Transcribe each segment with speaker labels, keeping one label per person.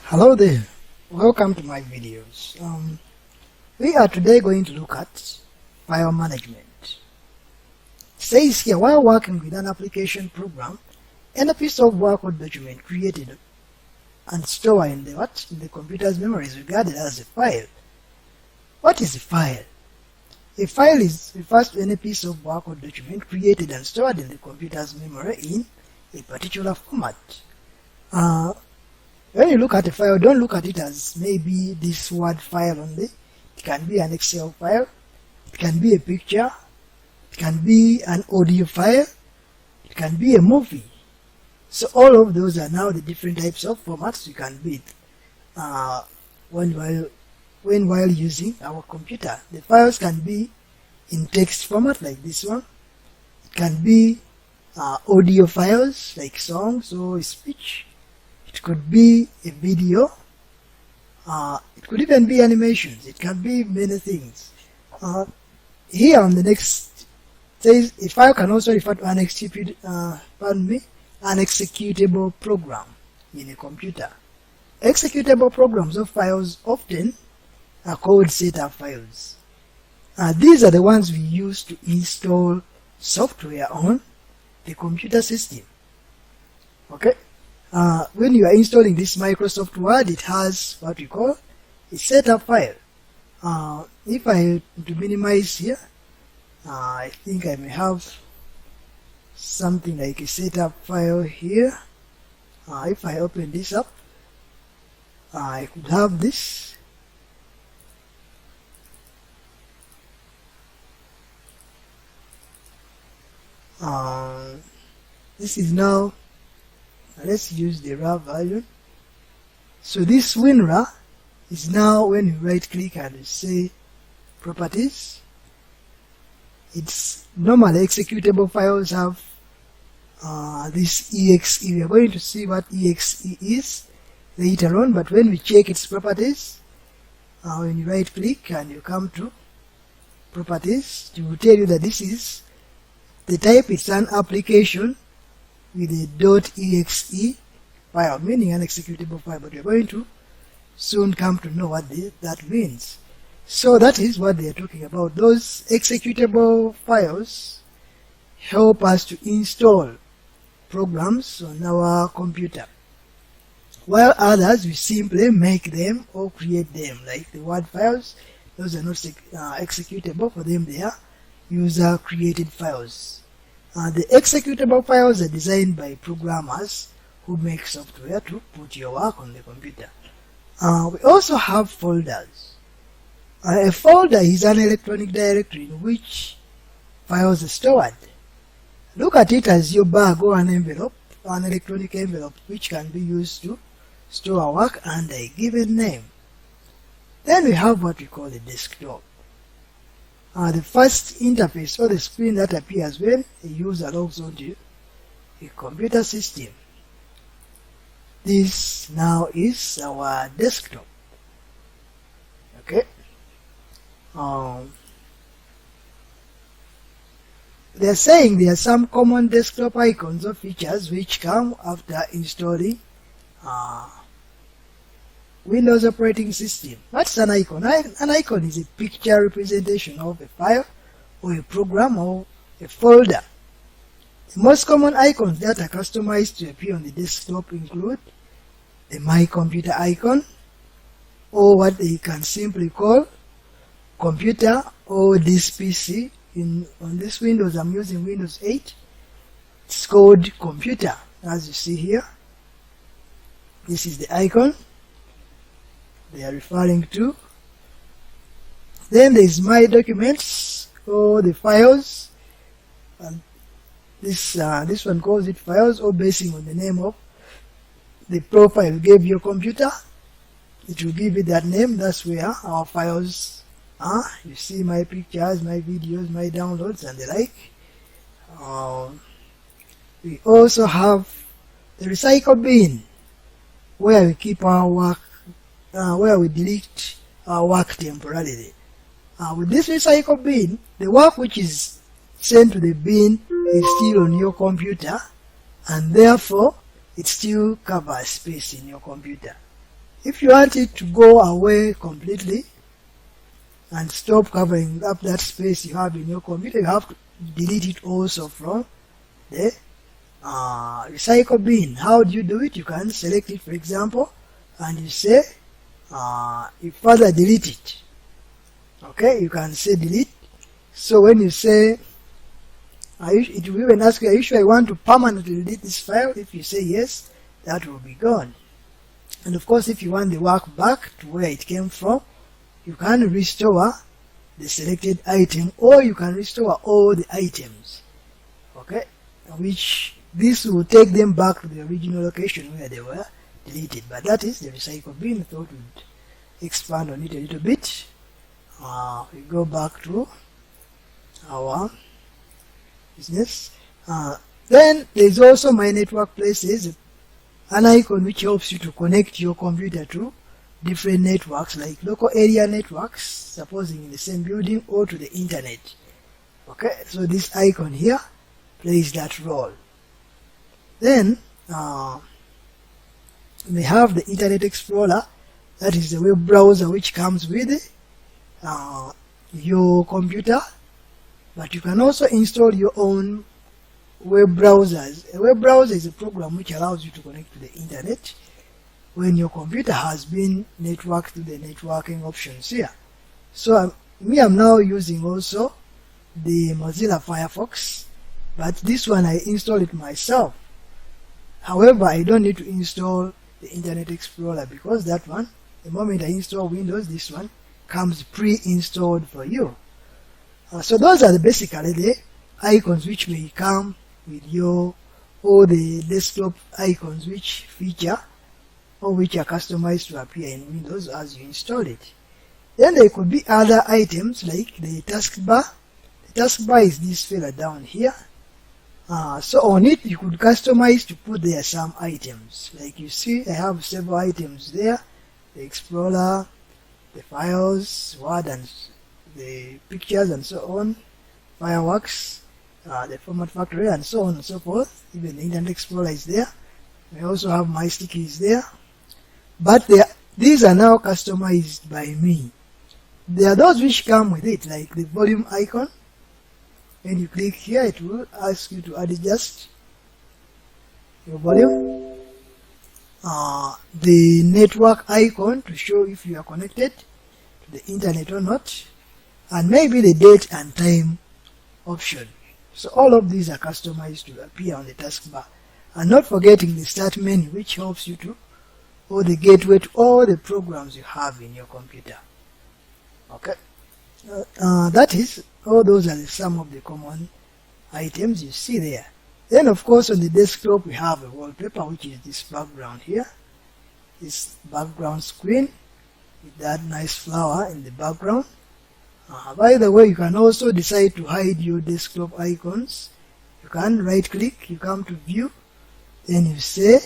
Speaker 1: Hello there, welcome to my videos. We are today going to look at file management. It says here, while working with an application program, any piece of work or document created and stored in the computer's memory is regarded as a file. What is a file? A file refers to any piece of work or document created and stored in the computer's memory in a particular format. When you look at a file, don't look at it as maybe this Word file only. It can be an Excel file, it can be a picture, it can be an audio file, it can be a movie. So all of those are now the different types of formats you can build while using our computer. The files can be in text format like this one. It can be audio files like songs or speech. It could be a video, it could even be animations, it can be many things. Here on the next says a file can also refer to an executable program in a computer. Executable programs or files often are called setup files. These are the ones we use to install software on the computer system. Okay. When you are installing this Microsoft Word, it has what we call a setup file. If I to minimize here, I think I may have something like a setup file here. If I open this up, I could have this. This is now. Let's use the raw version. So this WinRAR is now, when you right click and you say properties, it's normally executable files have this exe. We are going to see what exe is later on, but when we check its properties, when you right click and you come to properties, it will tell you that this is the type. It's an application with a .exe file, meaning an executable file, but we're going to soon come to know what that means. So that is what they are talking about. Those executable files help us to install programs on our computer, while others we simply make them or create them, like the Word files. Those are not executable. For them they are user created files. The executable files are designed by programmers who make software to put your work on the computer. We also have folders. A folder is an electronic directory in which files are stored. Look at it as your bag or an envelope, an electronic envelope, which can be used to store work under a given name. Then we have what we call a desktop. The first interface or the screen that appears when a user logs onto a computer system. This now is our desktop. Okay. They're saying there are some common desktop icons or features which come after installing Windows operating system. What's an icon? An icon is a picture representation of a file or a program or a folder. The most common icons that are customized to appear on the desktop include the My Computer icon, or what they can simply call computer, or this PC. On this Windows, I'm using Windows 8. It's called computer, as you see here. This is the icon they are referring to. Then there is My Documents, or the files, and this one calls it files, or basing on the name of the profile you gave your computer, it will give it that name. That's where our files are. You see my pictures, my videos, my downloads, and the like. We also have the recycle bin, where we keep our work, where we delete our work temporarily. With this recycle bin, the work which is sent to the bin is still on your computer, and therefore it still covers space in your computer. If you want it to go away completely and stop covering up that space you have in your computer, you have to delete it also from the recycle bin. How do you do it? You can select it, for example, and you say you further delete it. Okay, you can say delete. So when you say it will even ask you, are you sure I want to permanently delete this file? If you say yes, that will be gone. And of course, if you want the work back to where it came from, you can restore the selected item, or you can restore all the items. Okay, which this will take them back to the original location where they were deleted. But that is the recycle bin. I thought we'd expand on it a little bit. We go back to our business. Then there's also My Network Places, an icon which helps you to connect your computer to different networks, like local area networks, supposing in the same building, or to the internet. Okay, so this icon here plays that role. Then we have the Internet Explorer. That is the web browser which comes with your computer, but you can also install your own web browsers. A web browser is a program which allows you to connect to the internet when your computer has been networked to the networking options here. So I'm now using also the Mozilla Firefox, but this one I installed it myself. However, I don't need to install the Internet Explorer, because that one, the moment I install Windows, this one comes pre-installed for you. So those are basically the icons which may come with your, or the desktop icons which feature or which are customized to appear in Windows as you install it. Then there could be other items like the taskbar. The taskbar is this fella down here. So on it you could customize to put there some items. Like you see, I have several items there: the Explorer, the files, Word, and the pictures, and so on, Fireworks, the Format Factory, and so on and so forth. Even the Internet Explorer is there. We also have my stickies there. But these are now customized by me. There are those which come with it, like the volume icon. When you click here, it will ask you to adjust your volume. The network icon to show if you are connected to the internet or not, and maybe the date and time option. So all of these are customized to appear on the taskbar. And not forgetting the start menu, which helps you to, or the gateway to all the programs you have in your computer. Okay, that is, all those are some of the common items you see there. Then of course on the desktop we have a wallpaper, which is this background here, this background screen with that nice flower in the background. By the way, you can also decide to hide your desktop icons. You can right click, you come to view, then you say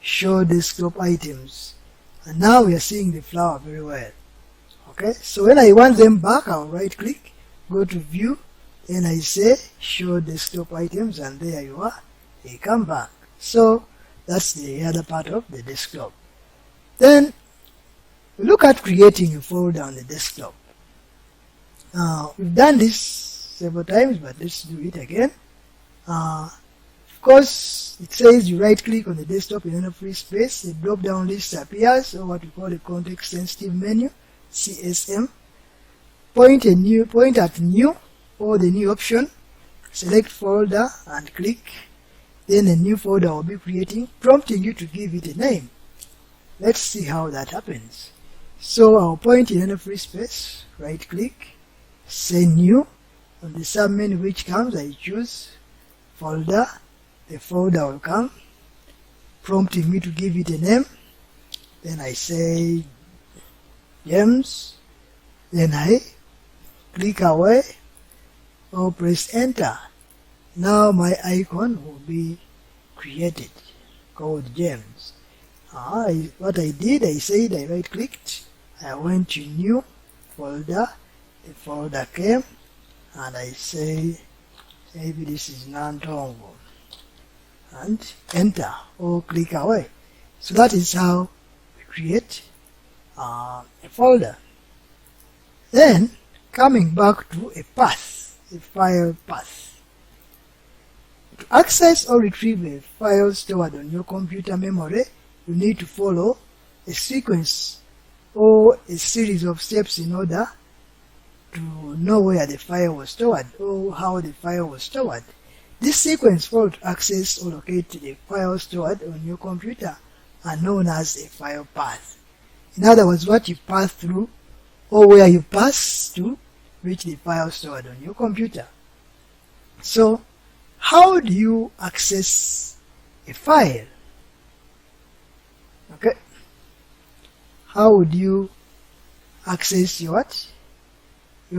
Speaker 1: show desktop items, and now we are seeing the flower very well. Okay, so when I want them back, I'll right click, go to view, then I say show desktop items, and there you are, they come back. So that's the other part of the desktop. Then we look at creating a folder on the desktop. We've done this several times, but let's do it again. Of course, it says you right click on the desktop in any free space, a drop down list appears, or what we call a context sensitive menu, CSM. Point at new, or the new option, select folder and click, then a new folder will be creating, prompting you to give it a name. Let's see how that happens. So I'll point in any free space, right click, say new. On the sub menu which comes, I choose folder. The folder will come, prompting me to give it a name. Then I say gems, then I click away or press enter. Now my icon will be created, called gems. What I did, I said I right clicked, I went to new folder, the folder came, and I say maybe this is Nantongo, and enter or click away. So that is how we create a folder. Then coming back to a path, a file path. To access or retrieve a file stored on your computer memory, you need to follow a sequence or a series of steps in order to know where the file was stored or how the file was stored. This sequence for to access or locate the file stored on your computer are known as a file path. In other words, what you pass through or where you pass to reach the file stored on your computer. So, how do you access a file? Okay. How would you access your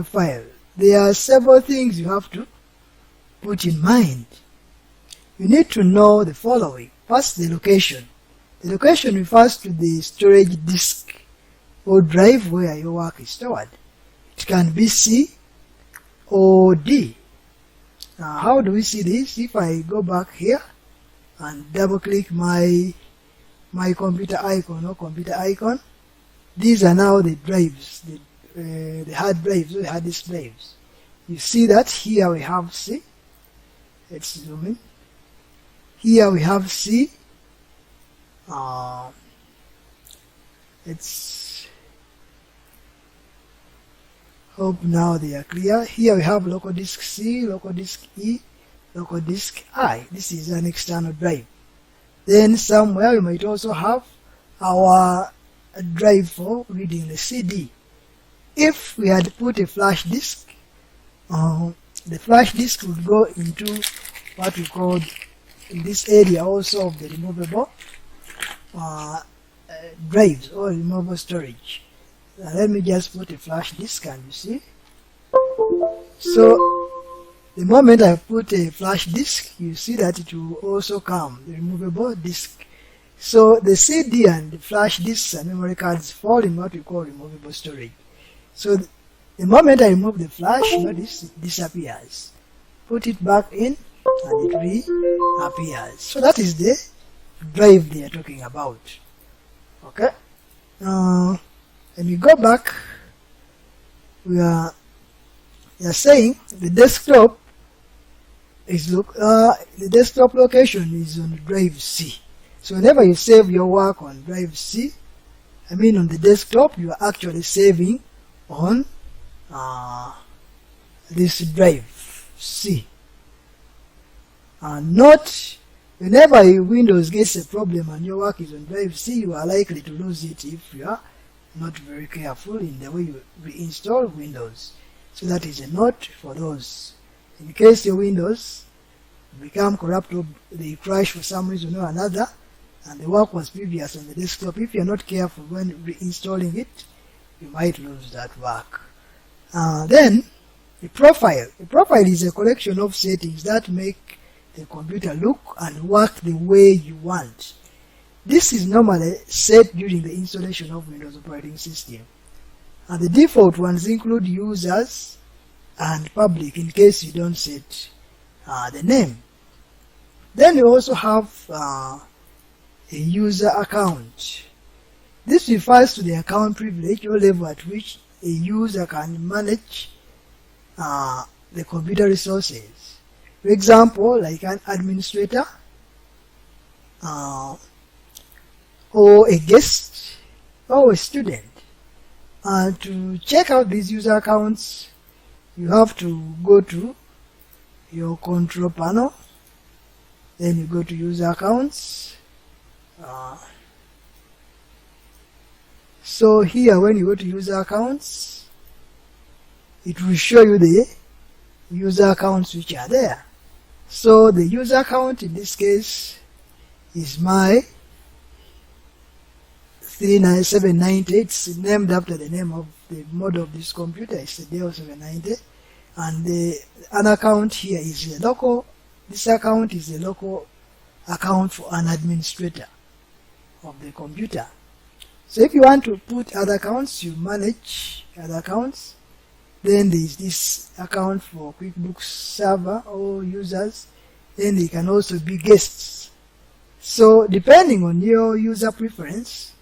Speaker 1: file? There are several things you have to put in mind. You need to know the following. First, the location. The location refers to the storage disk or drive where your work is stored. It can be C or D. Now, how do we see this? If I go back here and double click my computer icon or computer icon, these are now the drives, the hard drives or the hard disk drives. You see that here we have C. Let's zoom in. Here we have C. Let's hope now they are clear. Here we have local disk C, local disk E, local disk I. This is an external drive. Then somewhere we might also have our drive for reading the CD. If we had put a flash disk, the flash disk would go into what we call in this area also of the removable drives or removable storage. Now let me just put a flash disk and you see. So the moment I put a flash disk, you see that it will also come, the removable disk. So the CD and the flash disks and memory cards fall in what we call removable storage. So the moment I remove the flash, notice it disappears. Put it back in and it reappears. So that is the drive they are talking about. Okay. Now when we go back, we are saying the desktop is the desktop location is on drive C. So whenever you save your work on drive C, I mean on the desktop, you are actually saving on this drive C. Not whenever Windows gets a problem and your work is on drive C, you are likely to lose it if you are not very careful in the way you reinstall Windows. So that is a note for those. In case your Windows become corrupt or they crash for some reason or another, and the work was previous on the desktop, if you are not careful when reinstalling it, you might lose that work. Then, a profile. A profile is a collection of settings that make the computer look and work the way you want. This is normally set during the installation of Windows operating system. And the default ones include users and public in case you don't set the name. Then you also have a user account. This refers to the account privilege or level at which a user can manage the computer resources. For example, like an administrator or a guest or a student. And to check out these user accounts, you have to go to your control panel, then you go to user accounts. So here when you go to user accounts, it will show you the user accounts which are there. So the user account in this case is my 39790. It's named after the name of the model of this computer. It's the Dell 790. And the an account here is a local. This account is a local account for an administrator of the computer. So if you want to put other accounts, you manage other accounts. Then there is this account for QuickBooks server or users. Then they can also be guests. So depending on your user preference,